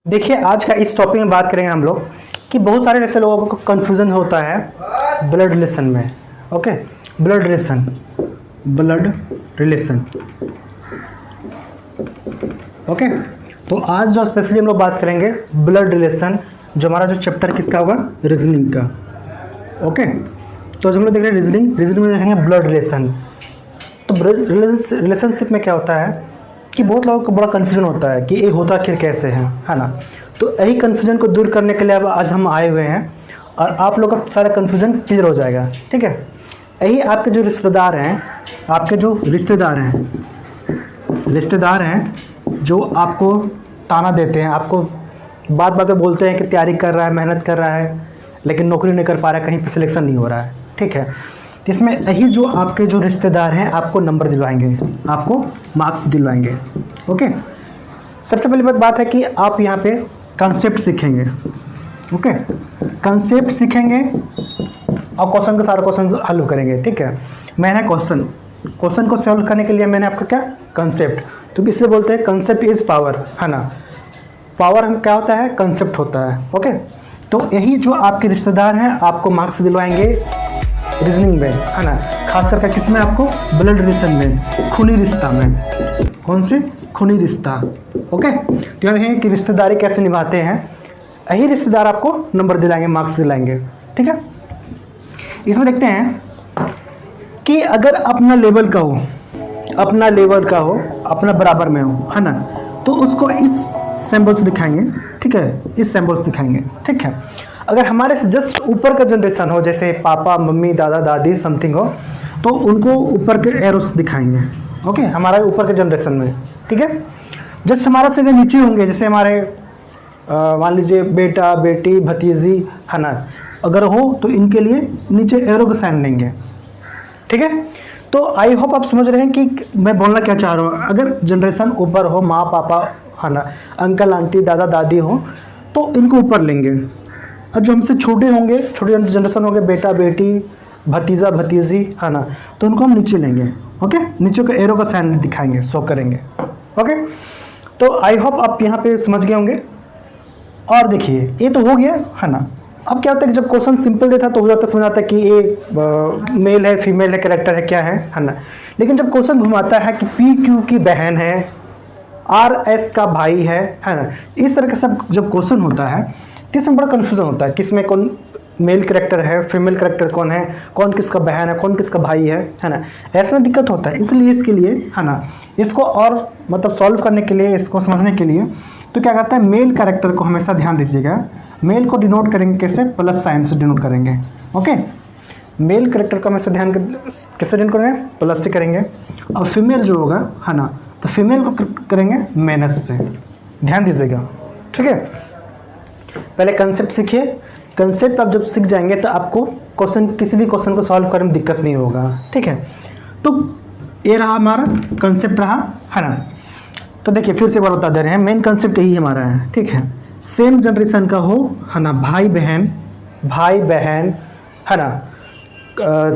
देखिए आज का इस टॉपिक में बात करेंगे हम लोग कि बहुत सारे ऐसे लोगों को कन्फ्यूज़न होता है ब्लड रिलेशन में। Okay, blood relation. ओके, तो आज जो स्पेशली हम लोग बात करेंगे ब्लड रिलेशन, जो हमारा जो चैप्टर किसका होगा, रीजनिंग का। ओके, तो आज हम लोग देख रहे हैं रीजनिंग में देखेंगे ब्लड रिलेशन। तो ब्लड रिलेशनशिप में क्या होता है कि बहुत लोगों को बड़ा कन्फ्यूजन होता है कि ये होता आखिर कैसे है ना। तो यही कन्फ्यूजन को दूर करने के लिए अब आज हम आए हुए हैं और आप लोग का सारा कन्फ्यूजन क्लियर हो जाएगा। ठीक है, यही आपके जो रिश्तेदार हैं जो आपको ताना देते हैं, आपको बात बात में बोलते हैं कि तैयारी कर रहा है, मेहनत कर रहा है, लेकिन नौकरी नहीं कर पा रहा है, कहीं पर सिलेक्शन नहीं हो रहा है। ठीक है, तो इसमें यही जो आपके जो रिश्तेदार हैं आपको नंबर दिलवाएंगे, आपको मार्क्स दिलवाएंगे। ओके, सबसे पहली बात है कि आप यहाँ पे कंसेप्ट सीखेंगे। ओके, कंसेप्ट सीखेंगे और क्वेश्चन के सारे क्वेश्चन हल करेंगे। ठीक है, मैंने क्वेश्चन को सॉल्व करने के लिए मैंने आपका क्या कंसेप्ट, तो इसलिए बोलते हैं कंसेप्ट इज़ पावर, है ना। पावर क्या होता है, कंसेप्ट होता है। ओके, तो यही जो आपके रिश्तेदार हैं आपको मार्क्स दिलवाएंगे रीजनिंग में, है ना। खास करके किसमें, आपको ब्लड रिलेशन में, खूनी रिश्ता में। कौन से, खूनी रिश्ता। ओके, तो याद है कि रिश्तेदारी कैसे निभाते हैं, यही रिश्तेदार आपको नंबर दिलाएंगे, मार्क्स दिलाएंगे। ठीक है, इसमें देखते हैं कि अगर अपना लेवल का हो, अपना बराबर में हो, है ना, तो उसको इस सिंबल्स दिखाएंगे। ठीक है, इस सिंबल्स दिखाएंगे। ठीक है, अगर हमारे से जस्ट ऊपर का जनरेशन हो, जैसे पापा मम्मी दादा दादी समथिंग हो, तो उनको ऊपर के एरोस दिखाएंगे। ओके, हमारा ऊपर के जनरेशन में। ठीक है, जस्ट हमारा से अगर नीचे होंगे, जैसे हमारे मान लीजिए बेटा बेटी भतीजी, है ना, अगर हो तो इनके लिए नीचे एरो का साइन लेंगे। ठीक है, तो आई होप आप समझ रहे हैं कि मैं बोलना क्या चाह रहा हूँ। अगर जनरेशन ऊपर हो, माँ पापा, है ना, अंकल आंटी दादा दादी हो, तो इनको ऊपर लेंगे। और जो हमसे छोटे होंगे, छोटे जनरेशन होंगे, बेटा बेटी भतीजा भतीजी, है ना, तो उनको हम नीचे लेंगे। ओके, नीचे का एरो का साइन दिखाएंगे, शो करेंगे। ओके, तो आई होप आप यहाँ पे समझ गए होंगे। और देखिए ये तो हो गया, है ना। अब क्या होता है कि जब क्वेश्चन सिंपल देता है तो हो जाता है, समझ आता है कि ये मेल है फीमेल है कैरेक्टर है क्या है ना। लेकिन जब क्वेश्चन घुमाता है कि पी क्यू की बहन है, आर एस का भाई है ना, इस तरह का सब जब क्वेश्चन होता है तो इसमें बड़ा कन्फ्यूजन होता है, किसमें कौन मेल कैरेक्टर है, फीमेल कैरेक्टर कौन है, कौन किसका बहन है, कौन किसका भाई है ना। ऐसे में दिक्कत होता है। इसलिए इसके लिए, है ना, इसको और मतलब सॉल्व करने के लिए, इसको समझने के लिए तो क्या करता है, मेल कैरेक्टर को हमेशा ध्यान दीजिएगा। मेल को डिनोट करेंगे कैसे, प्लस साइन से डिनोट करेंगे। ओके, मेल कैरेक्टर का हमेशा ध्यान कैसे डिनोट करेंगे, प्लस से करेंगे। और फीमेल जो होगा, है ना, तो फीमेल को करेंगे माइनस से। ध्यान दीजिएगा। ठीक है, पहले कंसेप्ट सीखिए। कंसेप्ट आप जब सीख जाएंगे तो आपको किसी भी क्वेश्चन को सॉल्व करने में दिक्कत नहीं होगा। ठीक है, तो ये रहा हमारा कंसेप्ट रहा, है ना। तो देखिए फिर से बार बता दे रहे हैं, मेन कंसेप्ट यही हमारा है। ठीक है, सेम जनरेशन का हो, है ना, भाई बहन, है ना,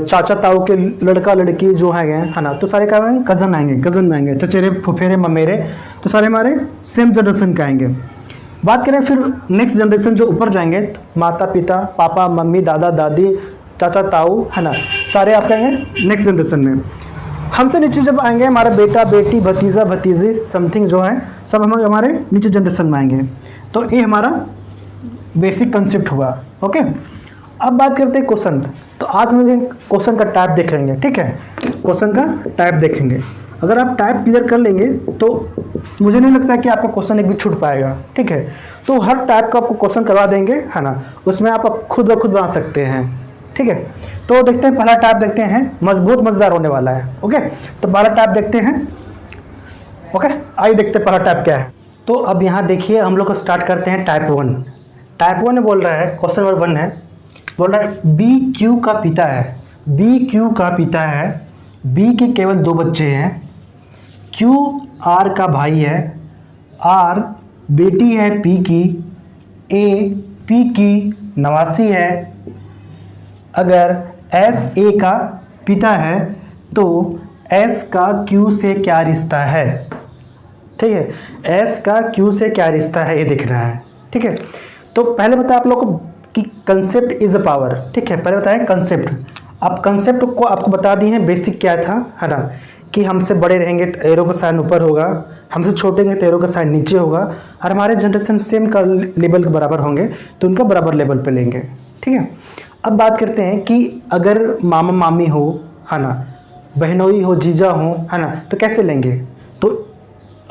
चाचा ताऊ के लड़का लड़की जो है ना, तो सारे क्या आएंगे, कज़न आएंगे, चचेरे फुफेरे ममेरे, तो सारे हमारे सेम जनरेशन के आएंगे। बात करें फिर नेक्स्ट जनरेशन जो ऊपर जाएंगे, माता पिता पापा मम्मी दादा दादी चाचा ताऊ, है ना, सारे आपके आएंगे नेक्स्ट जनरेशन में। हमसे नीचे जब आएंगे हमारा बेटा बेटी भतीजा भतीजी समथिंग जो है, सब हमारे नीचे जनरेशन में आएंगे। तो ये हमारा बेसिक कंसेप्ट हुआ। ओके, अब बात करते हैं क्वेश्चन। तो आज हम क्वेश्चन का टाइप देखेंगे। ठीक है, क्वेश्चन का टाइप देखेंगे। अगर आप टाइप क्लियर कर लेंगे तो मुझे नहीं लगता कि आपका क्वेश्चन एक भी छूट पाएगा। ठीक है, तो हर टाइप का आपको क्वेश्चन करवा देंगे, है ना, उसमें आप खुद ब खुद बना सकते हैं। ठीक है, तो देखते हैं पहला टाइप देखते हैं, बहुत मज़ेदार होने वाला है। ओके, तो पहला टाइप देखते हैं। ओके, आइए देखते हैं पहला टाइप क्या है। तो अब यहाँ देखिए हम लोग को स्टार्ट करते हैं टाइप 1। टाइप 1 बोल रहा है, क्वेश्चन नंबर 1 है, बोल रहा है बी क्यू का पिता है, बी के केवल 2 बच्चे हैं, क्यू आर का भाई है, आर बेटी है पी की, ए पी की नवासी है। अगर एस ए का पिता है तो एस का क्यू से क्या रिश्ता है। ठीक है, एस का क्यू से क्या रिश्ता है ये दिख रहा है। ठीक है, तो पहले बताया आप लोग को कि कंसेप्ट इज अ पावर। ठीक है, पहले बताएं कंसेप्ट। अब कंसेप्ट को आपको बता दिए हैं बेसिक क्या था, है ना, कि हमसे बड़े रहेंगे तो एरो का साइन ऊपर होगा, हमसे छोटे होंगे तो एरो का साइन नीचे होगा, और हमारे जनरेशन सेम का लेवल के बराबर होंगे तो उनका बराबर लेवल पे लेंगे। ठीक है, अब बात करते हैं कि अगर मामा मामी हो, है ना, बहनोई हो, जीजा हो, है ना, तो कैसे लेंगे, तो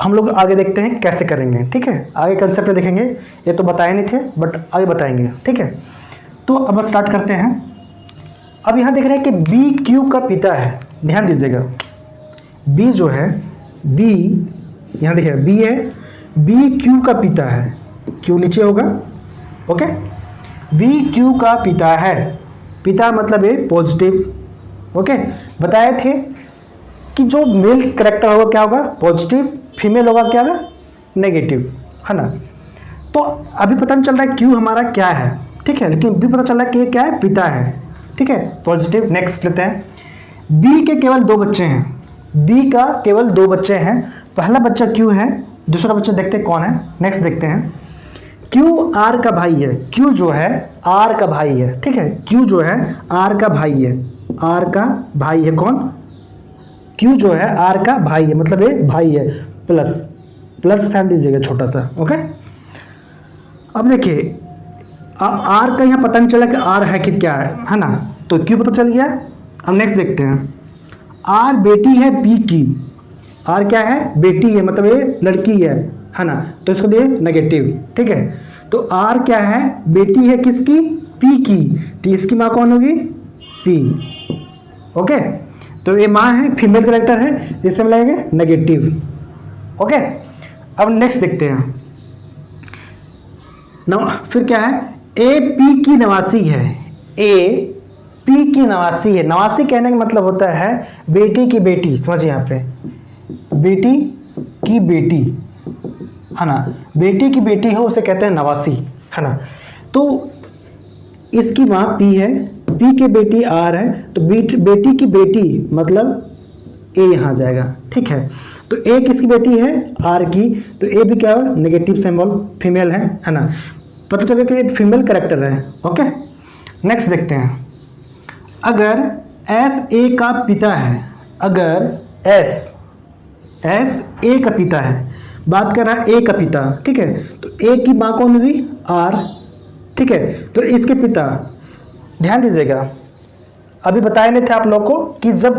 हम लोग आगे देखते हैं कैसे करेंगे। ठीक है, आगे कंसेप्ट देखेंगे, ये तो बताए नहीं थे बट आगे बताएंगे। ठीक है, तो अब स्टार्ट करते हैं। अब यहाँ देख रहे हैं कि बी क्यू का पिता है, ध्यान दीजिएगा, बी जो है, बी यहाँ देखिए बी है, बी क्यू का पिता है, क्यू नीचे होगा। ओके, बी क्यू का पिता है, पिता मतलब ये पॉजिटिव। ओके, बताए थे कि जो मेल कैरेक्टर होगा क्या होगा, पॉजिटिव, फीमेल होगा क्या होगा, नेगेटिव, है ना। तो अभी पता नहीं चल रहा है क्यू हमारा क्या है, ठीक है, लेकिन बी पता चल रहा है कि ये क्या है, पिता है। ठीक है, पॉजिटिव। नेक्स्ट लेते हैं, बी के केवल 2 बच्चे हैं, बी का केवल 2 बच्चे हैं, पहला बच्चा क्यू है, दूसरा बच्चा देखते हैं कौन है। नेक्स्ट देखते हैं, क्यू आर का भाई है, क्यू जो है आर का भाई है। ठीक है, क्यू जो है आर का भाई है, आर का भाई है कौन, क्यू जो है आर का भाई है, मतलब ये भाई है, प्लस प्लस साइन दीजिएगा छोटा सा। ओके, अब देखिए आर का यहाँ पता नहीं चला कि आर है कि क्या है ना, तो क्यू पता चल गया। अब नेक्स्ट देखते हैं, आर बेटी है पी की, आर क्या है, बेटी है, मतलब ये लड़की है ना, तो इसको दिए नेगेटिव। ठीक है, तो आर क्या है, बेटी है किसकी, पी की, तो इसकी माँ कौन होगी, पी। ओके, तो ये माँ है, फीमेल कैरेक्टर है, इससे हम लगेंगे नेगेटिव। ओके, अब नेक्स्ट देखते हैं, फिर क्या है, ए पी की नवासी है, ए पी की नवासी है। नवासी कहने का मतलब होता है बेटी की बेटी, समझिए यहाँ पे, बेटी की बेटी, है ना, बेटी की बेटी हो उसे कहते हैं नवासी, है ना। तो इसकी माँ पी है, पी के बेटी आर है, तो बेटी की बेटी मतलब ए यहाँ जाएगा। ठीक है, तो ए किसकी बेटी है, आर की, तो ए भी क्या है, नेगेटिव सिंबल, फीमेल है ना, पता चले कि ये फीमेल कैरेक्टर है। ओके, नेक्स्ट देखते हैं, अगर एस ए का पिता है, अगर एस ए का पिता है, बात कर रहा है ए का पिता। ठीक है, तो ए की माँ कौन हुई, आर। ठीक है, तो इसके पिता, ध्यान दीजिएगा, अभी बताए नहीं थे आप लोग को कि जब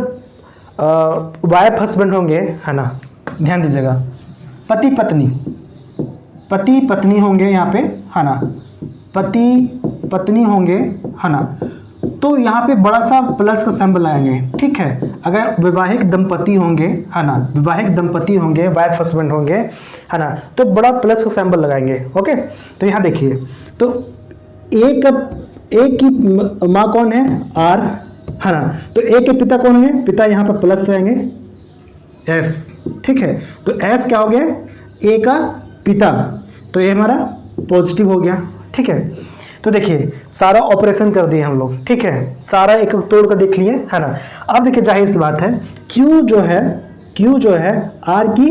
वाइफ हस्बैंड होंगे, है ना, ध्यान दीजिएगा, पति पत्नी होंगे यहाँ पे, है ना, पति पत्नी होंगे, है ना, तो यहाँ पे बड़ा सा प्लस का सिंबल आएंगे। ठीक है, अगर वैवाहिक दंपति होंगे, है ना, वैवाहिक दंपति होंगे, वाइफ हस्बैंड होंगे, है ना, तो बड़ा प्लस का सिंबल लगाएंगे। ओके, तो यहाँ देखिए, तो ए की माँ कौन है, आर, है ना, तो ए के पिता कौन है, पिता यहाँ पर प्लस रहेंगे, एस। ठीक है, तो एस क्या हो गया, ए का पिता, तो ये हमारा पॉजिटिव हो गया। ठीक है, तो देखिए सारा ऑपरेशन कर दिए हम लोग। ठीक है, सारा एक तोड़ कर देख लिए, है ना। अब देखिए जाहिर सी बात है, क्यू जो है आर की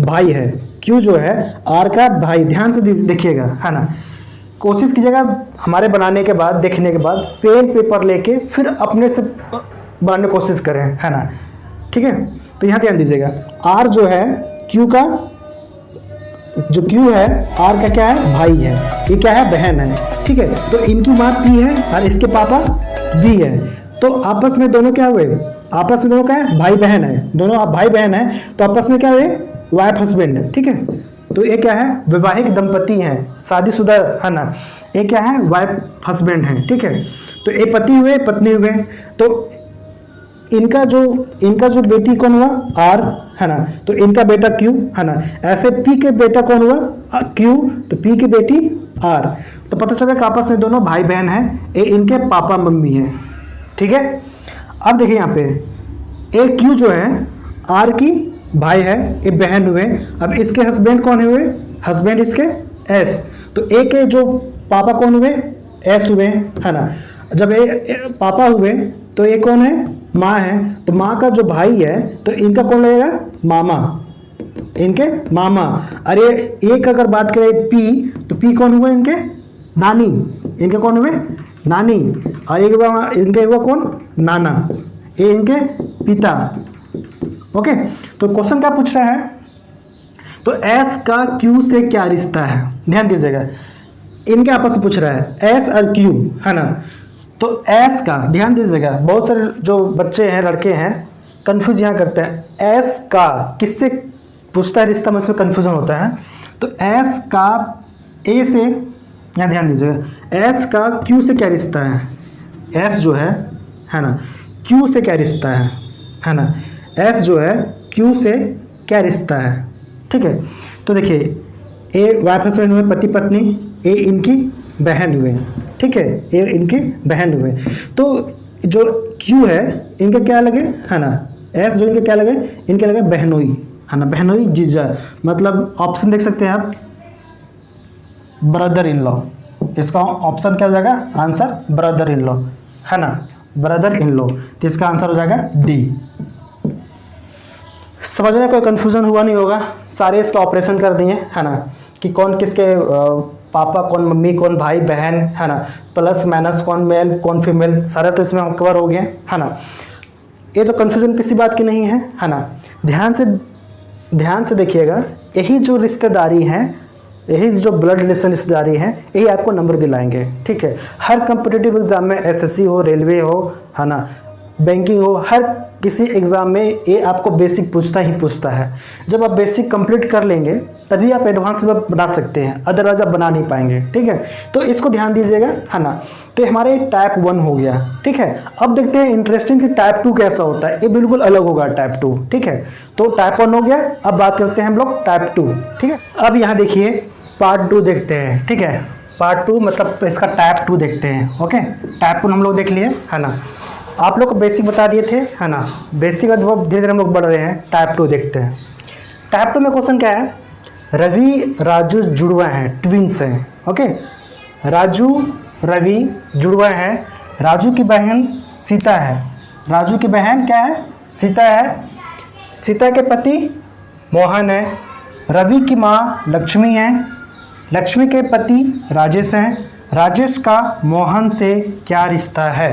भाई है, क्यू जो है आर का भाई, ध्यान से देखिएगा, है ना। कोशिश कीजिएगा हमारे बनाने के बाद, देखने के बाद पेन पेपर लेके फिर अपने से बनाने की कोशिश करें, है ना। ठीक है, तो यहाँ ध्यान दीजिएगा, आर जो है क्यू का, जो क्यू है आर का क्या है, भाई है, ये क्या है, बहन है। ठीक है, तो इनकी माँ पी है और इसके पापा बी है, तो आपस में दोनों क्या हुए, आपस में दोनों क्या है, भाई बहन है, दोनों आप भाई बहन है, तो आपस में क्या हुए, वाइफ हस्बैंड है। ठीक है, तो ये क्या है, वैवाहिक दंपति हैं, शादीशुदा, है ना, ये क्या है, वाइफ हस्बैंड है। ठीक है, तो ये पति हुए पत्नी हुए, तो इनका जो बेटी कौन हुआ, आर, है ना, तो इनका बेटा क्यू, है ना, ऐसे पी के बेटा कौन हुआ, क्यू, तो पी की बेटी आर, तो पता चला कि आपस में दोनों भाई बहन हैं, ये इनके पापा मम्मी हैं। ठीक है, अब देखिए यहाँ पे ए क्यू जो है आर की भाई है, ये बहन हुए, अब इसके हस्बैंड कौन हुए, हस्बैंड इसके एस, तो ए के जो पापा कौन हुए, एस हुए, है ना। जब ये पापा हुए तो ये कौन है, माँ है, तो माँ का जो भाई है तो इनका कौन लगेगा, मामा। इनके मामा। अरे एक अगर बात करें पी, तो पी कौन हुए इनके नानी, इनके कौन हुए नानी, और एक इनके हुआ कौन नाना, ये इनके पिता। ओके, तो क्वेश्चन क्या पूछ रहा है, तो एस का क्यू से क्या रिश्ता है, ध्यान दीजिएगा, इनके आपस में पूछ रहा है एस और क्यू, है ना। तो एस का ध्यान दीजिएगा, बहुत सारे जो बच्चे हैं लड़के हैं कंफ्यूज यहाँ करते हैं, एस का किससे पूछता है रिश्ता में से कंफ्यूजन होता है। तो एस का ए से, यहाँ ध्यान दीजिएगा, एस का क्यू से क्या रिश्ता है, एस जो है ना क्यू से क्या रिश्ता है ना, एस जो है क्यू से क्या रिश्ता है, ठीक है। तो देखिए ए वाइफ हस्बैंड हुए पति पत्नी, ए इनकी बहन हुए, ठीक है, ए इनकी बहन हुए। तो जो क्यू है इनका क्या लगे, है ना, एस जो इनके क्या लगे, इनके लगे बहनोई, है ना, बहनोई जीजा, मतलब ऑप्शन देख सकते हैं आप, ब्रदर इन लॉ, इसका ऑप्शन क्या हो जाएगा, आंसर ब्रदर इन लॉ, है ना, ब्रदर इन लॉ, तो इसका आंसर हो जाएगा डी। समझने कोई कंफ्यूजन हुआ नहीं होगा, सारे इसका ऑपरेशन कर दिए, है ना, कि कौन किसके पापा, कौन मम्मी, कौन भाई बहन, है ना, प्लस माइनस कौन मेल कौन फीमेल, सारे तो इसमें कवर हो गए, है ना। ये तो कंफ्यूजन किसी बात की नहीं है ना। ध्यान से देखिएगा, यही जो रिश्तेदारी हैं, यही जो ब्लड रिलेशन रिश्तेदारी है, यही आपको नंबर दिलाएंगे, ठीक है। हर कॉम्पिटिटिव एग्जाम में एसएससी हो, रेलवे हो, है ना, बैंकिंग हो, हर किसी एग्ज़ाम में ये आपको बेसिक पूछता है। जब आप बेसिक कंप्लीट कर लेंगे तभी आप एडवांस में बना सकते हैं, अदरवाइज आप बना नहीं पाएंगे, ठीक है। तो इसको ध्यान दीजिएगा, है ना। तो हमारे टाइप 1 हो गया, ठीक है। अब देखते हैं इंटरेस्टिंग कि टाइप 2 कैसा होता है, ये बिल्कुल अलग होगा टाइप 2, ठीक है। तो टाइप 1 हो गया, अब बात करते हैं हम लोग टाइप 2, ठीक है। अब यहाँ देखिए पार्ट 2 देखते हैं, ठीक है। पार्ट 2 मतलब इसका टाइप 2 देखते हैं, ओके। टाइप 1 हम लोग देख लिए, है ना, आप लोग को बेसिक बता दिए थे, है ना, बेसिक धीरे धीरे हम लोग बढ़ रहे हैं, टाइप 2 देखते हैं। टाइप 2 में क्वेश्चन क्या है, रवि राजू जुड़वा हैं, ट्विंस हैं, ओके। राजू रवि जुड़वा हैं, राजू की बहन सीता है, राजू की बहन क्या है, सीता है। सीता के पति मोहन है, रवि की माँ लक्ष्मी है, लक्ष्मी के पति राजेश हैं, राजेश का मोहन से क्या रिश्ता है।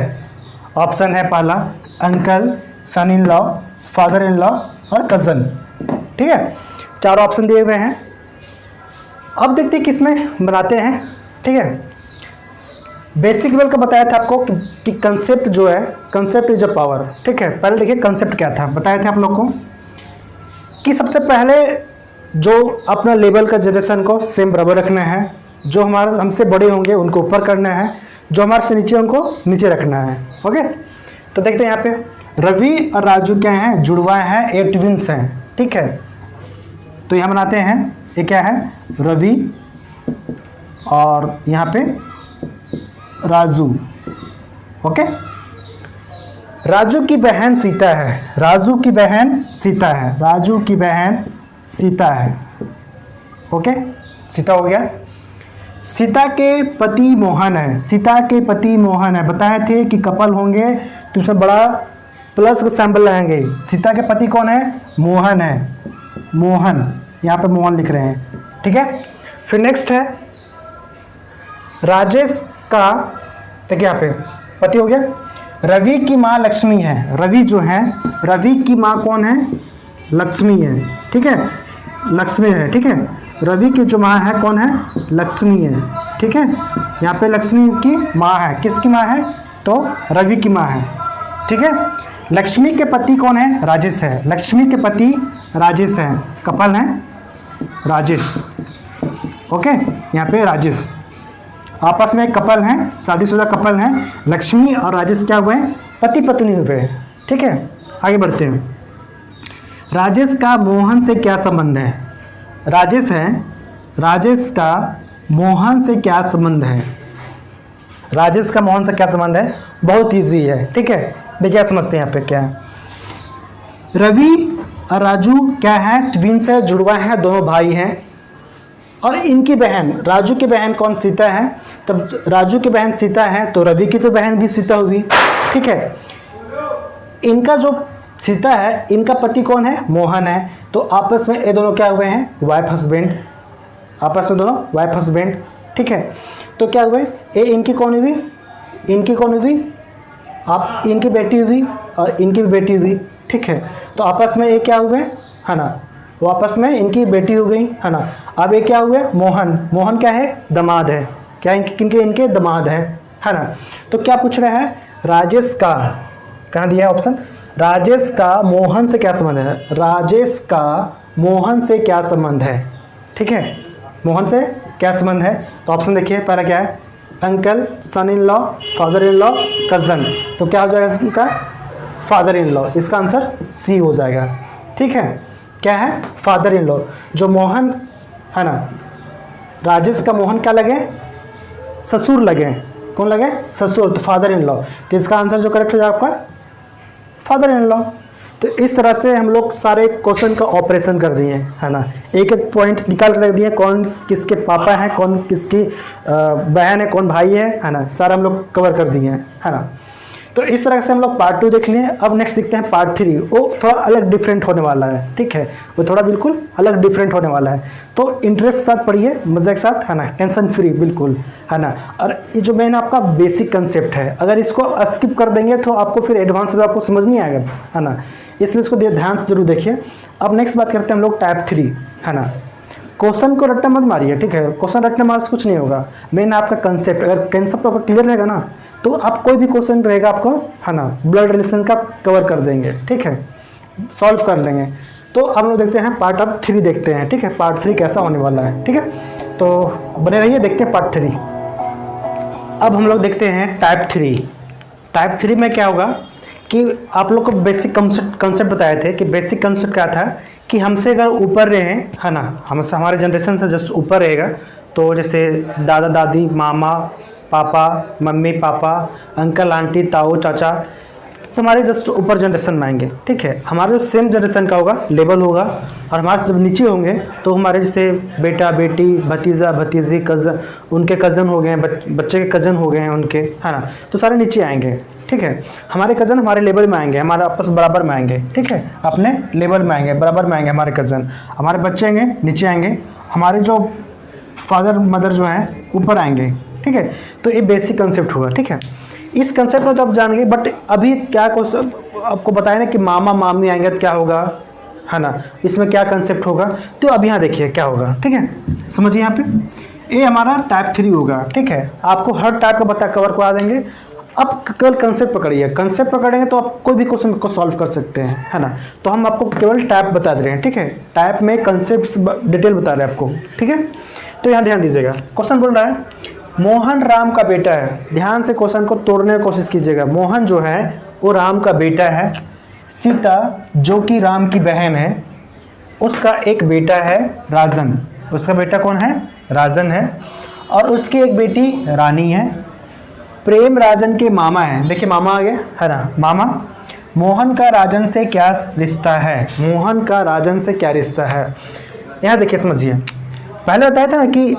ऑप्शन है पहला uncle, son in law, father in law और कज़न, ठीक है। 4 ऑप्शन दिए हुए हैं। अब देखते हैं किसमें बनाते हैं, ठीक है। बेसिक लेवल का बताया था आपको कि कंसेप्ट जो है, कंसेप्ट इज अ पावर, ठीक है। पहले देखिए कंसेप्ट क्या था, बताए थे आप लोग को कि सबसे पहले जो अपना लेवल का जनरेशन को सेम बराबर रखना है, जो हमारे हमसे बड़े होंगे उनको ऊपर करना है, जो हमारे से नीचे उनको नीचे रखना है, ओके। तो देखते हैं यहाँ पे रवि और राजू क्या हैं, जुड़वा हैं, ये ट्विंस हैं, ठीक है। तो यहाँ बनाते हैं, ये क्या है, रवि और यहाँ पे राजू, ओके। राजू की बहन सीता है, राजू की बहन सीता है, राजू की बहन सीता है, ओके। सीता हो गया। सीता के पति मोहन है, सीता के पति मोहन है, बताए थे कि कपल होंगे तो उसमें बड़ा प्लस का सैंपल लाएंगे। सीता के पति कौन है, मोहन है, मोहन, यहाँ पे मोहन लिख रहे हैं, ठीक है। फिर नेक्स्ट है राजेश का, देखिए यहाँ पे पति हो गया। रवि की माँ लक्ष्मी है, रवि जो है, रवि की माँ कौन है, लक्ष्मी है, ठीक है, लक्ष्मी है, ठीक है। रवि की जो माँ है कौन है, लक्ष्मी है, ठीक है। यहाँ पे लक्ष्मी की माँ है, किसकी माँ है, तो रवि की माँ है, ठीक है। लक्ष्मी के पति कौन है, राजेश है, लक्ष्मी के पति राजेश है, कपल है राजेश, ओके। यहाँ पे राजेश आपस में कपल हैं, शादीशुदा कपल हैं, लक्ष्मी और राजेश क्या हुए, पति पत्नी हुए, ठीक है। आगे बढ़ते हैं। राजेश का मोहन से क्या संबंध है, राजेश है, राजेश का मोहन से क्या संबंध है, राजेश का मोहन से क्या संबंध है, बहुत इजी है, ठीक है। देखिए समझते हैं यहाँ पे क्या है। रवि और राजू क्या है, ट्विंस है, जुड़वा है, दोनों भाई हैं। और इनकी बहन, राजू की बहन कौन, सीता है। तब राजू की बहन सीता है तो रवि की तो बहन भी सीता हुई, ठीक है। इनका जो सीता है, इनका पति कौन है, मोहन है। तो आपस में ये दोनों क्या हुए हैं, वाइफ हस्बैंड, आपस में दोनों वाइफ हस्बैंड, ठीक है। तो क्या हुए, ये इनकी कौन हुई, इनकी कौन हुई, आप इनकी बेटी हुई और इनकी भी बेटी हुई, ठीक है। तो आपस में ये क्या हुए, है ना, वो आपस में इनकी बेटी हो गई, है ना। अब ये क्या हुए, मोहन, मोहन क्या है, दामाद है, क्या इनके इनके दामाद है ना। तो क्या पूछ रहे हैं, राजेश का, कहाँ दिया है ऑप्शन, राजेश का मोहन से क्या संबंध है, राजेश का मोहन से क्या संबंध है, ठीक है, मोहन से क्या संबंध है। तो ऑप्शन देखिए, पहला क्या है, uncle, son in law, father in law, cousin. तो क्या हो जाएगा इसका, फादर इन लॉ, इसका आंसर सी हो जाएगा, ठीक है। क्या है, फादर इन लॉ। जो मोहन है ना, राजेश का मोहन क्या लगे, ससुर लगे, कौन लगे, ससुर, तो फादर इन लॉ। तो इसका आंसर जो करेक्ट हो जाएगा आपका फादर इन लॉ। तो इस तरह से हम लोग सारे क्वेश्चन का ऑपरेशन कर दिए, है ना, एक एक पॉइंट निकाल कर रख दिए, कौन किसके पापा हैं, कौन किसकी बहन है, कौन भाई है ना, सारा हम लोग कवर कर दिए हैं, है ना। तो इस तरह से हम लोग पार्ट 2 देख लिए। अब नेक्स्ट देखते हैं पार्ट 3, वो थोड़ा अलग डिफरेंट होने वाला है, ठीक है, वो थोड़ा बिल्कुल अलग डिफरेंट होने वाला है। तो इंटरेस्ट के साथ पढ़िए, मजे के साथ, है ना, टेंशन फ्री बिल्कुल, है ना। और ये जो मेन आपका बेसिक कंसेप्ट है, अगर इसको स्किप कर देंगे तो आपको फिर एडवांस में आपको समझ नहीं आएगा, है ना, इसलिए इसको ध्यान से जरूर देखिए। अब नेक्स्ट बात करते हैं हम लोग टाइप 3, है ना। क्वेश्चन को रट्टा मत मारिए, ठीक है, क्वेश्चन रट्टा मार से कुछ नहीं होगा। मेन आपका कंसेप्ट, अगर कंसेप्ट आपका क्लियर रहेगा ना, तो आप कोई भी क्वेश्चन रहेगा आपको, है ना, ब्लड रिलेशन का कवर कर देंगे, ठीक है, सॉल्व कर लेंगे। तो हम लोग देखते हैं पार्ट अब 3 देखते हैं, ठीक है, पार्ट 3 कैसा होने वाला है, ठीक है। तो बने रहिए, देखते हैं पार्ट 3। अब हम लोग देखते हैं टाइप 3। टाइप 3 में क्या होगा कि आप लोग को बेसिक कंसेप्ट बताए थे कि बेसिक कंसेप्ट क्या था कि हमसे अगर ऊपर रहे, है ना, हमसे हमारे जनरेशन से जस्ट ऊपर रहेगा, तो जैसे दादा दादी, मामा पापा, मम्मी पापा, अंकल आंटी, ताऊ चाचा, तो हमारे जस्ट ऊपर जनरेशन में आएंगे, ठीक है। हमारे जो सेम जनरेशन का होगा लेवल होगा, और हमारे जब नीचे होंगे तो हमारे जैसे बेटा बेटी, भतीजा भतीजी, कज़न, उनके कज़न हो गए, बच्चे के कज़न हो गए हैं उनके, है ना, तो सारे नीचे आएंगे, ठीक है। हमारे कज़न हमारे लेवल में आएंगे, हमारे आपस बराबर में आएंगे, ठीक है, अपने लेवल में आएंगे, बराबर में आएंगे हमारे कज़न, हमारे बच्चे आएंगे नीचे आएंगे, हमारे जो फादर मदर जो हैं ऊपर आएंगे, ठीक है। तो ये बेसिक कंसेप्ट हुआ, ठीक है। इस कंसेप्ट में तो आप जान गए, बट अभी क्या आपको बताया ना कि मामा मामी आएंगे तो क्या होगा, है ना, इसमें क्या कंसेप्ट होगा, तो अब यहाँ देखिए क्या होगा, ठीक है, समझिए। यहाँ पे ये हमारा टाइप 3 होगा, ठीक है। आपको हर टाइप का कवर करवा देंगे। अब केवल कंसेप्ट पकड़िए, कंसेप्ट पकड़ेंगे तो आप कोई भी क्वेश्चन को सॉल्व कर सकते हैं, है ना। तो हम आपको केवल टाइप बता दे रहे हैं, ठीक है, टाइप में कंसेप्ट डिटेल बता रहे हैं आपको, ठीक है। तो यहाँ ध्यान दीजिएगा, क्वेश्चन बोल रहा है मोहन राम का बेटा है। ध्यान से क्वेश्चन को तोड़ने की कोशिश कीजिएगा। मोहन जो है वो राम का बेटा है। सीता जो कि राम की बहन है, उसका एक बेटा है राजन। उसका बेटा कौन है, राजन है, और उसकी एक बेटी रानी है। प्रेम राजन के मामा है। देखिए मामा आ गया, है ना, मामा। मोहन का राजन से क्या रिश्ता है, मोहन का राजन से क्या रिश्ता है। यहाँ देखिए समझिए, पहले बताया था ना कि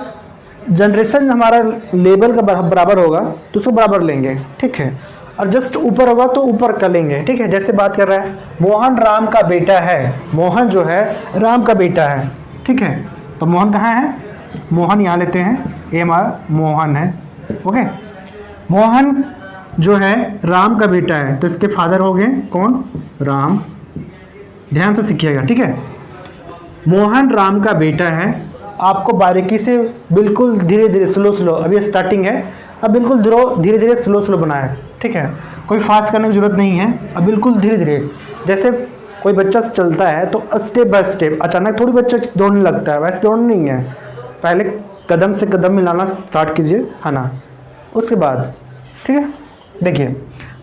जनरेशन हमारा लेवल का बराबर होगा तो उसको बराबर लेंगे, ठीक है, और जस्ट ऊपर होगा तो ऊपर कर लेंगे, ठीक है। जैसे बात कर रहा है मोहन राम का बेटा है, मोहन जो है राम का बेटा है, ठीक है। तो मोहन कहाँ है, मोहन यहाँ लेते हैं, ये हमारा मोहन है, ओके। मोहन जो है राम का बेटा है, तो इसके फादर हो गए कौन, राम। ध्यान से सीखिएगा, ठीक है। मोहन राम का बेटा है। आपको बारीकी से बिल्कुल धीरे धीरे स्लो, अभी स्टार्टिंग है, अब बिल्कुल धीरे धीरे स्लो बनाए, ठीक है। कोई फास्ट करने की जरूरत नहीं है, अब बिल्कुल धीरे धीरे, जैसे कोई बच्चा चलता है तो स्टेप बाय स्टेप, अचानक थोड़ी बच्चा दौड़ने लगता है, वैसे दौड़ना नहीं है, पहले कदम से कदम मिलाना स्टार्ट कीजिए, है ना, उसके बाद, ठीक है। देखिए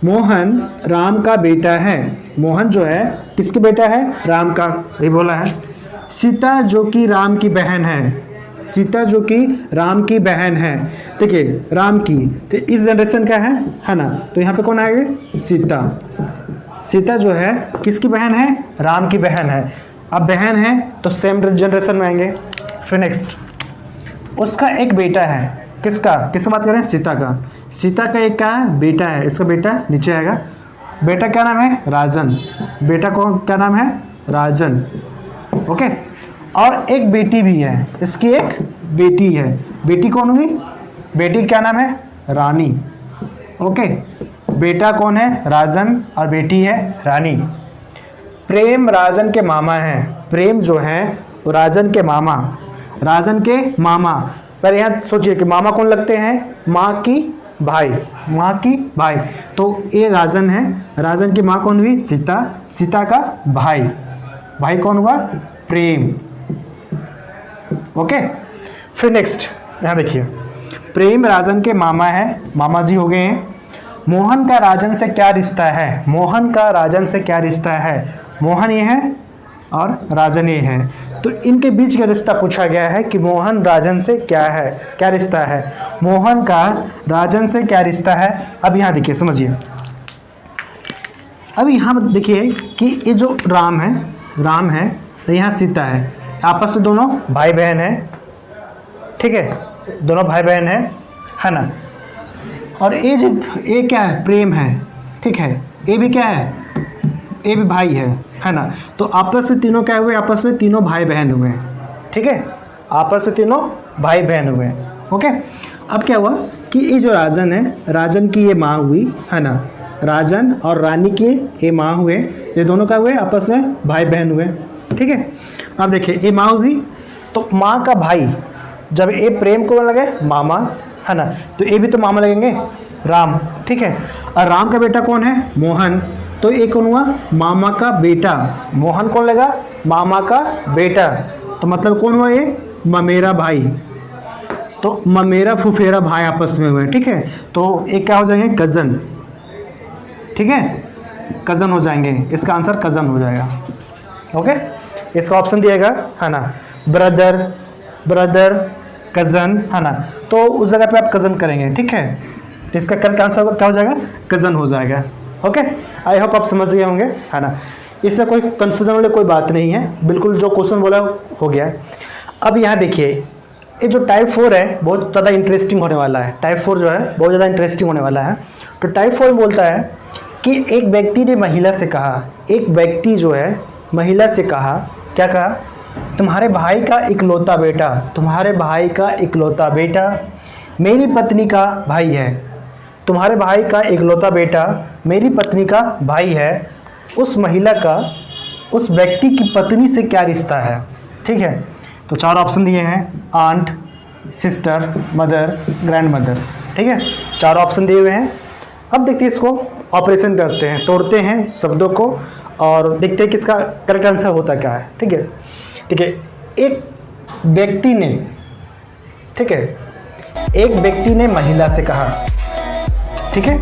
मोहन राम का बेटा है। मोहन जो है किसके बेटा है, राम का, ये बोला है। सीता जो कि राम की बहन है, सीता जो कि राम की बहन है, देखिए राम की, तो इस जनरेशन का है ना, तो यहाँ पे कौन आएगा, सीता। सीता जो है किसकी बहन है, राम की बहन है। अब बहन है तो सेम जनरेशन में आएंगे। फिर नेक्स्ट, उसका एक बेटा है, किसका बात करें, सीता का। सीता का एक का बेटा है, इसका बेटा नीचे आएगा। बेटा क्या नाम है? राजन। बेटा कौन, क्या नाम है? राजन। ओके। और एक बेटी भी है, इसकी एक बेटी है। बेटी कौन हुई? बेटी क्या नाम है? रानी। ओके। बेटा कौन है? राजन, और बेटी है रानी। प्रेम राजन के मामा हैं। प्रेम जो है वो राजन के मामा, राजन के मामा। पर यहाँ सोचिए कि मामा कौन लगते हैं? माँ की भाई, माँ की भाई। तो ये राजन है, राजन की माँ कौन हुई? सीता। सीता का भाई, भाई कौन हुआ? प्रेम। ओके। फिर नेक्स्ट यहाँ देखिए, प्रेम राजन के मामा है, मामा जी हो गए हैं। मोहन का राजन से क्या रिश्ता है? मोहन का राजन से क्या रिश्ता है? मोहन ये है और राजन ये है, तो इनके बीच का रिश्ता पूछा गया है कि मोहन राजन से क्या है, क्या रिश्ता है? मोहन का राजन से क्या रिश्ता है? अब यहाँ देखिए, समझिए। अब यहाँ देखिए कि ये जो राम है, तो यहाँ सीता है, आपस में दोनों भाई बहन है, ठीक है, दोनों भाई बहन है ना। और ये क्या है? प्रेम है, ठीक है। ये भी क्या है? ये भी भाई है ना। तो आपस में तीनों क्या हुए? आपस में तीनों भाई बहन हुए, ठीक है, आपस में तीनों भाई बहन हुए। ओके। अब क्या हुआ कि ये जो राजन है, राजन की ये माँ हुई है ना, राजन और रानी की ये माँ हुए, ये दोनों क्या हुए? आपस में भाई बहन हुए, ठीक है। अब देखिए, ये माँ हुई, तो माँ का भाई, जब ये प्रेम को लगे मामा है ना, तो ये भी तो मामा लगेंगे, राम, ठीक है। और राम का बेटा कौन है? मोहन। तो ये कौन हुआ? मामा का बेटा। मोहन कौन लगा? मामा का बेटा। तो मतलब कौन हुआ? ये ममेरा भाई। तो ममेरा फुफेरा भाई आपस में हुए, ठीक है। तो एक क्या हो जाएंगे? कज़न, ठीक है, कज़न हो जाएंगे। इसका आंसर कज़न हो जाएगा। ओके। इसका ऑप्शन दिएगा है ना, ब्रदर, ब्रदर, कज़न है ना, तो उस जगह पे आप कज़न करेंगे, ठीक है। तो इसका करेक्ट आंसर क्या हो जाएगा? कज़न हो जाएगा। ओके। आई होप आप समझ गए होंगे, है ना। इसमें कोई कन्फ्यूजन वाली कोई बात नहीं है, बिल्कुल जो क्वेश्चन बोला हो गया है। अब यहाँ देखिए, ये जो टाइप 4 है बहुत ज़्यादा इंटरेस्टिंग होने वाला है। टाइप 4 जो है बहुत ज़्यादा इंटरेस्टिंग होने वाला है। तो टाइप 4 बोलता है कि एक व्यक्ति ने महिला से कहा, एक व्यक्ति जो है महिला से कहा, क्या कहा? तुम्हारे भाई का इकलौता बेटा, तुम्हारे भाई का इकलौता बेटा मेरी पत्नी का भाई है। तुम्हारे भाई का इकलौता बेटा मेरी पत्नी का भाई है। उस महिला का उस व्यक्ति की पत्नी से क्या रिश्ता है? ठीक है। तो 4 ऑप्शन दिए हैं, aunt, sister, mother, grandmother, ठीक है, 4 ऑप्शन दिए हुए हैं। अब देखते हैं, इसको ऑपरेशन करते हैं, तोड़ते हैं शब्दों को और देखते हैं कि इसका करेक्ट आंसर होता क्या है। ठीक है, ठीक है। एक व्यक्ति ने, ठीक है, एक व्यक्ति ने महिला से कहा, ठीक है,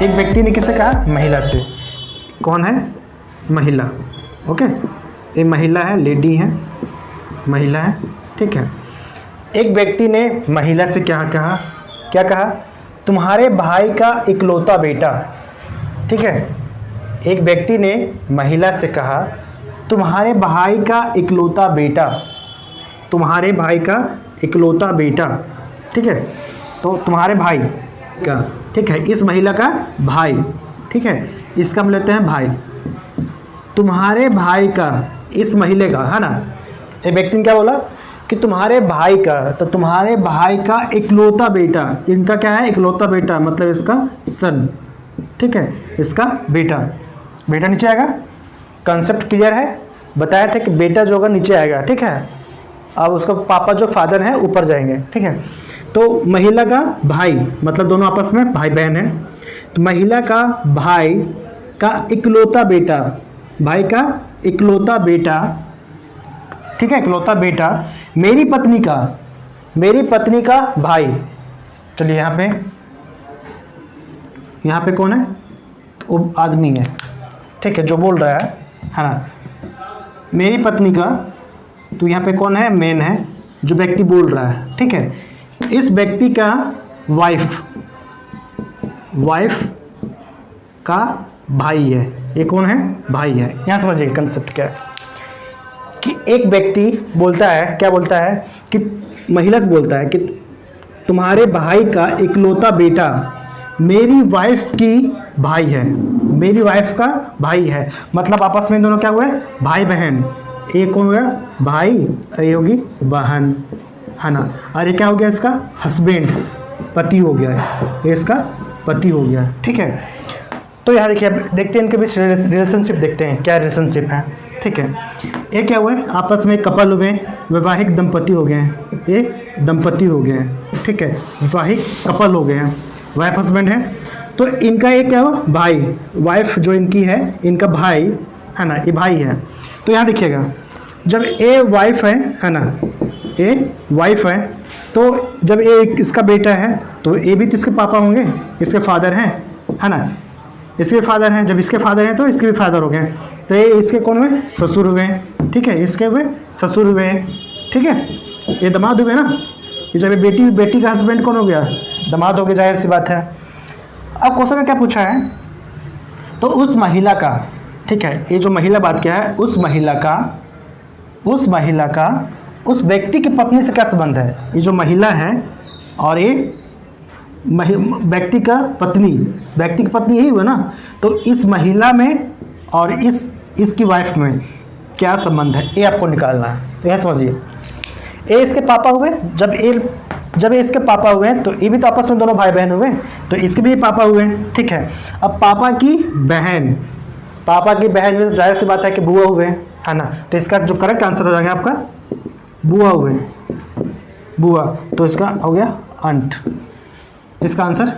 एक व्यक्ति ने किससे कहा? महिला से। कौन है? महिला। ओके, ये महिला है, लेडी है, महिला है, ठीक है। एक व्यक्ति ने महिला से क्या कहा? क्या कहा? तुम्हारे भाई का इकलौता बेटा, ठीक है। एक व्यक्ति ने महिला से कहा, तुम्हारे भाई का इकलौता बेटा, तुम्हारे भाई का इकलौता बेटा, ठीक है। तो तुम्हारे भाई का, ठीक है, इस महिला का भाई, ठीक है, इसका हम लेते हैं भाई। तुम्हारे भाई का, इस महिले का, है ना। एक व्यक्ति ने क्या बोला कि तुम्हारे भाई का, तो तुम्हारे भाई का इकलौता बेटा, इनका क्या है? इकलौता बेटा, मतलब इसका सन, ठीक है, इसका बेटा। बेटा नीचे आएगा, कॉन्सेप्ट क्लियर है? बताया था कि बेटा जो होगा नीचे आएगा, ठीक है। अब उसका पापा जो फादर है ऊपर जाएंगे, ठीक है। तो महिला का भाई, मतलब दोनों आपस में भाई बहन है। तो महिला का भाई का इकलौता बेटा, भाई का इकलौता बेटा, ठीक है, इकलौता बेटा मेरी पत्नी का, मेरी पत्नी का भाई। चलिए यहाँ पे कौन है? वो आदमी है, ठीक है, जो बोल रहा है ना, मेरी पत्नी का। तो यहाँ पे कौन है? मेन है, जो व्यक्ति बोल रहा है, ठीक है। इस व्यक्ति का वाइफ, वाइफ का भाई है। ये कौन है? भाई है। यहाँ समझिए कंसेप्ट क्या है कि एक व्यक्ति बोलता है, क्या बोलता है कि महिला से बोलता है कि तुम्हारे भाई का इकलौता बेटा मेरी वाइफ की भाई है, मेरी वाइफ का भाई है, मतलब आपस में दोनों क्या हुए, भाई बहन। एक कौन हो गया, भाई, ये होगी बहन, है ना। और ये क्या हो गया, इसका हस्बैंड, पति हो गया है, ये इसका पति हो गया, ठीक है। तो यहाँ देखिए, अब देखते हैं इनके बीच रिलेशनशिप, देखते हैं क्या रिलेशनशिप है, ठीक है। ये क्या हुआ है, आपस में कपल हुए, वैवाहिक दंपति हो गए हैं, ये दंपति हो गए हैं, ठीक है, वैवाहिक कपल हो गए हैं, वाइफ हस्बैंड है। तो इनका ये क्या हुआ, भाई, वाइफ जो इनकी है, इनका भाई है ना, ये भाई है। तो यहाँ देखिएगा, जब ए वाइफ है ना, ए वाइफ है, तो जब ए इसका बेटा है तो ए भी तो इसके पापा होंगे, इसके फादर हैं, है ना, इसके फादर हैं। जब इसके फादर हैं तो इसके भी फादर हो गए, तो ये इसके कौन हुए, ससुर हुए, ठीक है, इसके हुए ससुर हुए, ठीक है, ये दामाद हुए ना। ये जब बेटी का हस्बैंड कौन हो गया, दामाद हो गया, जाहिर सी बात है। अब क्वेश्चन में क्या पूछा है, तो उस महिला का, ठीक है, ये जो महिला बात क्या है, उस महिला का उस व्यक्ति की पत्नी से क्या संबंध है। ये जो महिला है और ये व्यक्ति का पत्नी, व्यक्ति की पत्नी यही हुआ ना, तो इस महिला में और इसकी वाइफ में क्या संबंध है, ये आपको निकालना है। तो यह समझिए, ए इसके पापा हुए, जब ये इसके पापा हुए तो ये भी तो आपस में दोनों भाई बहन हुए, तो इसके भी पापा हुए, ठीक है। अब पापा की बहन में तो जाहिर सी बात है कि बुआ हुए, है ना। तो इसका जो करेक्ट आंसर हो जाएगा आपका बुआ हुए, बुआ, तो इसका हो गया अंट, इसका आंसर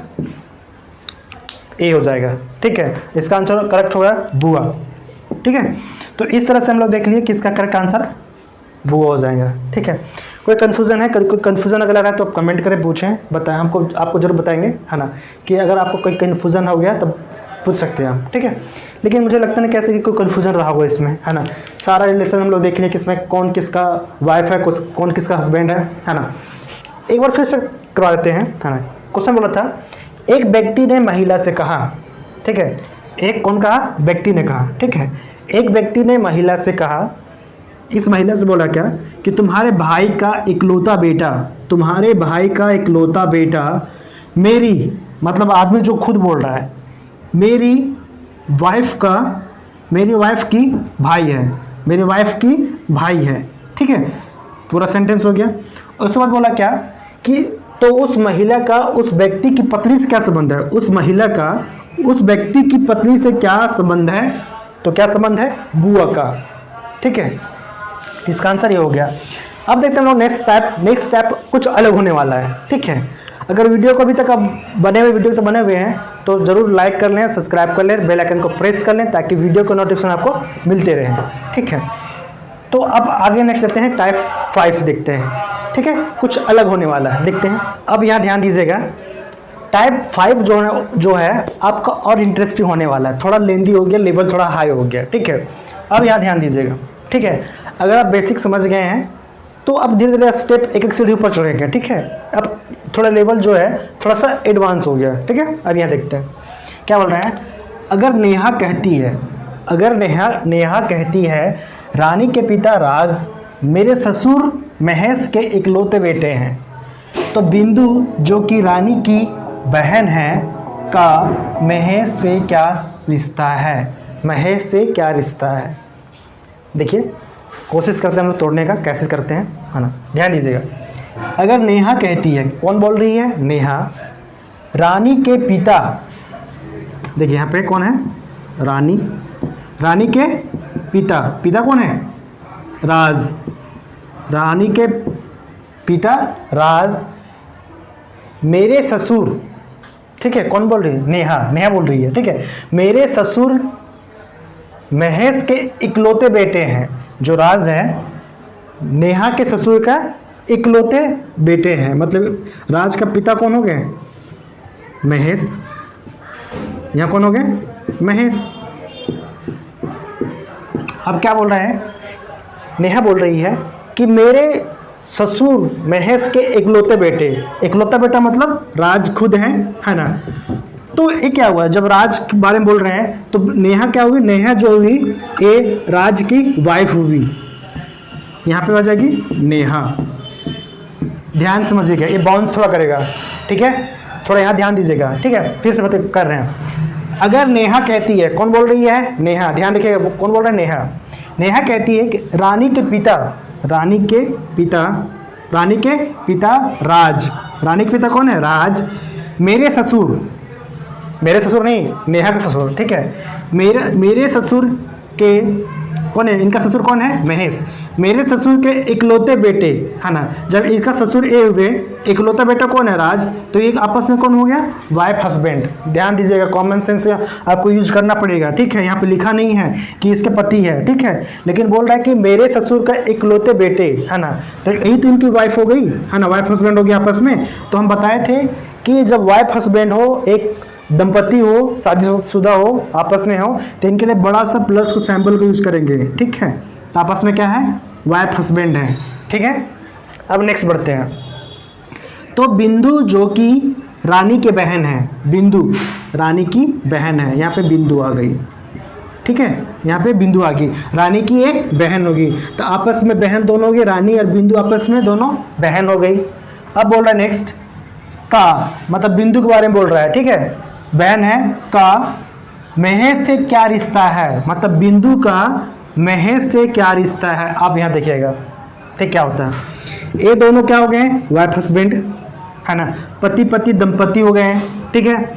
ए हो जाएगा, ठीक है, इसका आंसर करेक्ट हो गया बुआ, ठीक है। तो इस तरह से हम लोग देख लिए कि इसका करेक्ट आंसर बुआ हो जाएगा, ठीक है। कोई कन्फ्यूज़न है, कोई कन्फ्यूज़न अगर लगा तो आप कमेंट करें, पूछें, बताएं, आपको जरूर बताएंगे, है ना, कि अगर आपको कोई कन्फ्यूज़न हो गया तब पूछ सकते हैं आप, ठीक है। लेकिन मुझे लगता नहीं कैसे कि कोई कन्फ्यूज़न रहा होगा इसमें, है ना। सारा रिलेशन हम लोग देख लिए कि इसमें कौन किसका वाइफ है, कौन किसका हस्बैंड है ना। एक बार फिर से करवा देते हैं, है ना। क्वेश्चन बोला था, एक व्यक्ति ने महिला से कहा, ठीक है, एक कौन कहा, व्यक्ति ने कहा, ठीक है, एक व्यक्ति ने महिला से कहा, इस महिला से बोला क्या कि तुम्हारे भाई का इकलौता बेटा मेरी, मतलब आदमी जो खुद बोल रहा है, मेरी वाइफ की भाई है, ठीक है, पूरा सेंटेंस हो गया। उसके बाद बोला क्या कि तो उस महिला का उस व्यक्ति की पत्नी से क्या संबंध है, उस महिला का उस व्यक्ति की पत्नी से क्या संबंध है, तो क्या संबंध है, बुआ का, ठीक है। इसका आंसर ये हो गया। अब देखते हैं हम लोग नेक्स्ट स्टेप कुछ अलग होने वाला है, ठीक है। अगर वीडियो को अभी तक अब बने हुए हैं तो ज़रूर लाइक कर लें, सब्सक्राइब कर लें, बेल आइकन को प्रेस कर लें ताकि वीडियो को नोटिफिकेशन आपको मिलते रहें, ठीक है। तो अब आगे नेक्स्ट लेते हैं, टाइप 5 देखते हैं, ठीक है, कुछ अलग होने वाला है, देखते हैं। अब यहाँ ध्यान दीजिएगा, टाइप 5 जो है आपका और इंटरेस्टिंग होने वाला है, थोड़ा लेंदी हो गया, लेवल थोड़ा हाई हो गया, ठीक है। अब यहाँ ध्यान दीजिएगा, ठीक है। अगर आप बेसिक समझ गए हैं तो अब धीरे धीरे स्टेप एक सीढ़ी ऊपर चढ़ेंगे, ठीक है। अब थोड़ा लेवल जो है थोड़ा सा एडवांस हो गया, ठीक है। अब यहाँ देखते हैं क्या बोल रहे हैं। अगर नेहा कहती है रानी के पिता राज मेरे ससुर महेश के इकलौते बेटे हैं, तो बिंदु जो कि रानी की बहन है का महेश से क्या रिश्ता है, देखिए कोशिश करते हैं हम लोग तोड़ने का, कैसे करते हैं, है ना। ध्यान दीजिएगा, अगर नेहा कहती है, कौन बोल रही है, नेहा, रानी के पिता, देखिए यहाँ पे कौन है, रानी के पिता कौन है, राज, रानी के पिता राज मेरे ससुर, ठीक है, कौन बोल रही है, नेहा बोल रही है, ठीक है, मेरे ससुर महेश के इकलौते बेटे हैं, जो राज है नेहा के ससुर का इकलौते बेटे हैं, मतलब राज का पिता कौन हो गए, महेश, यहाँ कौन हो गए, महेश। अब क्या बोल रहे हैं, नेहा बोल रही है कि मेरे ससुर महेश के इकलौते बेटा मतलब राज खुद है ना। तो ये क्या हुआ, जब राज के बारे में बोल रहे हैं तो नेहा क्या हुई, नेहा जो हुई ये राज की वाइफ हुई, यहाँ पे हो जाएगी नेहा। ध्यान समझिएगा, ये बाउंस थोड़ा करेगा, ठीक है। थोड़ा यहाँ ध्यान दीजिएगा, ठीक है, फिर से बता कर रहे हैं। अगर नेहा कहती है, कौन बोल रही है? नेहा, ध्यान रखिएगा, कौन बोल रहा है? नेहा। नेहा कहती है कि रानी के पिता राज, रानी के पिता कौन है? राज, मेरे ससुर नहीं, नेहा का ससुर, ठीक है, मेरे ससुर के कौन है? इनका ससुर कौन है? महेश। मेरे ससुर के इकलौते बेटे, है ना, जब इसका ससुर ए हुए, इकलौता बेटा कौन है? राज, तो एक आपस में कौन हो गया? Wife husband. ध्यान दीजिएगा, कॉमन सेंस आपको यूज करना पड़ेगा, ठीक है। यहाँ पे लिखा नहीं है कि इसके पति है, ठीक है, लेकिन बोल रहा है कि मेरे ससुर का इकलौते बेटे, है ना, तो यही तो इनकी वाइफ हो गई, है ना, वाइफ हस्बैंड हो गया आपस में। तो हम बताए थे कि जब वाइफ हस्बैंड हो, एक दंपति हो, शादीशुदा हो, आपस में हो, तो इनके लिए बड़ा सा प्लस को सैंपल को यूज करेंगे, ठीक है। तो आपस में क्या है? वाइफ हस्बैंड है, ठीक है। अब नेक्स्ट बढ़ते हैं। तो बिंदु जो कि रानी के बहन है, बिंदु रानी की बहन है, यहाँ पे बिंदु आ गई, ठीक है, यहाँ पे बिंदु आ गई, रानी की एक बहन होगी, तो आपस में बहन दोनों होगी, रानी और बिंदु आपस में दोनों बहन हो गई। अब बोल रहा है नेक्स्ट का, मतलब बिंदु के बारे में बोल रहा है, ठीक है, बहन है का महेश से क्या रिश्ता है, मतलब बिंदु का महेश से क्या रिश्ता है। आप यहाँ देखिएगा, ठीक, क्या होता है, ये दोनों क्या हो गए? वाइफ हस्बैंड, है ना, पति दंपति हो गए हैं, ठीक है।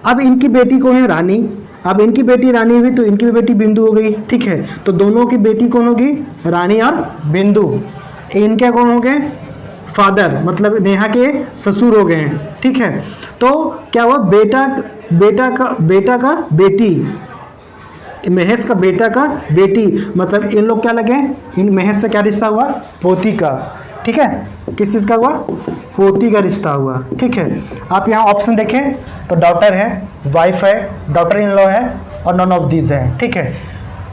अब इनकी बेटी कौन है? रानी। अब इनकी बेटी रानी हुई तो इनकी भी बेटी बिंदु हो गई, ठीक है। तो दोनों की बेटी कौन होगी? रानी और बिंदु। इनके कौन हो गए? फादर, मतलब नेहा के ससुर हो गए हैं, ठीक है। तो क्या हुआ? बेटा का बेटी, महेश का बेटा का बेटी, मतलब इन लोग क्या लगे? इन महेश से क्या रिश्ता हुआ? पोती का, ठीक है। किस चीज़ का हुआ? पोती का रिश्ता हुआ, ठीक है। आप यहाँ ऑप्शन देखें तो डॉटर है, वाइफ है, डॉटर इन लॉ है और नॉन ऑफ दीज है, ठीक है।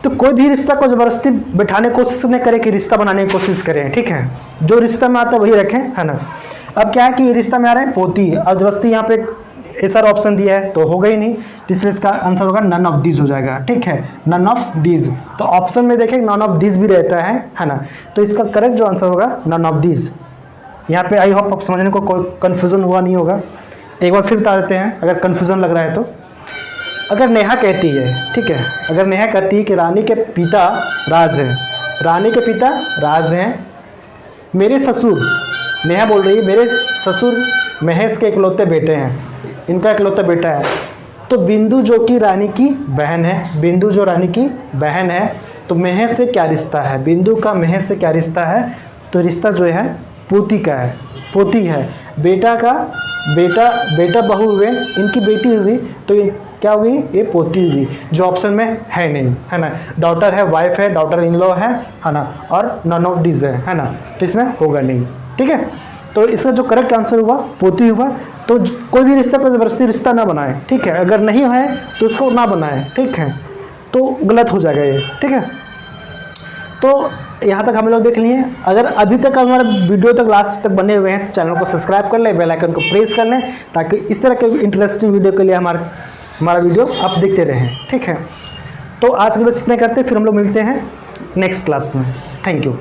तो कोई भी रिश्ता को जबरदस्ती बिठाने की कोशिश न करें कि रिश्ता बनाने की कोशिश करें, ठीक है। जो रिश्ता में आता है वही रखें, है ना। अब क्या है कि रिश्ता में आ रहा है पोती, अब जबरदस्ती यहाँ पे ऐसा ऑप्शन दिया है तो होगा ही नहीं, इसलिए इसका आंसर होगा नन ऑफ दीज हो जाएगा, ठीक है, नन ऑफ दीज। तो ऑप्शन में देखें नन ऑफ दीज भी रहता है ना, तो इसका करेक्ट जो आंसर होगा नन ऑफ दीज। यहाँ पे आई होप आप समझने को कोई कन्फ्यूजन हुआ नहीं होगा। एक बार फिर बता देते हैं अगर कन्फ्यूजन लग रहा है तो। अगर नेहा कहती है, ठीक है, अगर नेहा कहती है कि रानी के पिता राज हैं, रानी के पिता राज हैं, मेरे ससुर, नेहा बोल रही है मेरे ससुर महेश के इकलौते बेटे हैं, इनका इकलौता बेटा है, तो बिंदु जो कि रानी की बहन है, बिंदु जो रानी की बहन है, तो महेश से क्या रिश्ता है? बिंदु का महेश से क्या रिश्ता है? तो रिश्ता जो है पोती का है, पोती है। बेटा बहू हुए, इनकी बेटी हुई तो क्या हुई? ये पोती हुई, जो ऑप्शन में है नहीं, है ना। डॉटर है, वाइफ है, डॉटर इन लॉ है ना, और नन ऑफ दिस है ना, तो इसमें होगा नहीं, ठीक है। तो इसका जो करेक्ट आंसर हुआ पोती हुआ। तो कोई भी रिश्ता को जबरदस्ती रिश्ता ना बनाए, ठीक है, अगर नहीं है तो उसको ना बनाए, ठीक है, तो गलत हो जाएगा ये, ठीक है। तो यहाँ तक हम लोग देख लिए। अगर अभी तक हमारा वीडियो तक लास्ट तक बने हुए हैं तो चैनल को सब्सक्राइब कर लें, बेल आइकन को प्रेस कर लें, ताकि इस तरह के इंटरेस्टिंग वीडियो के लिए हमारा वीडियो आप देखते रहें, ठीक है। तो आज के बस इतना करते हैं, फिर हम लोग मिलते हैं नेक्स्ट क्लास में। Thank you.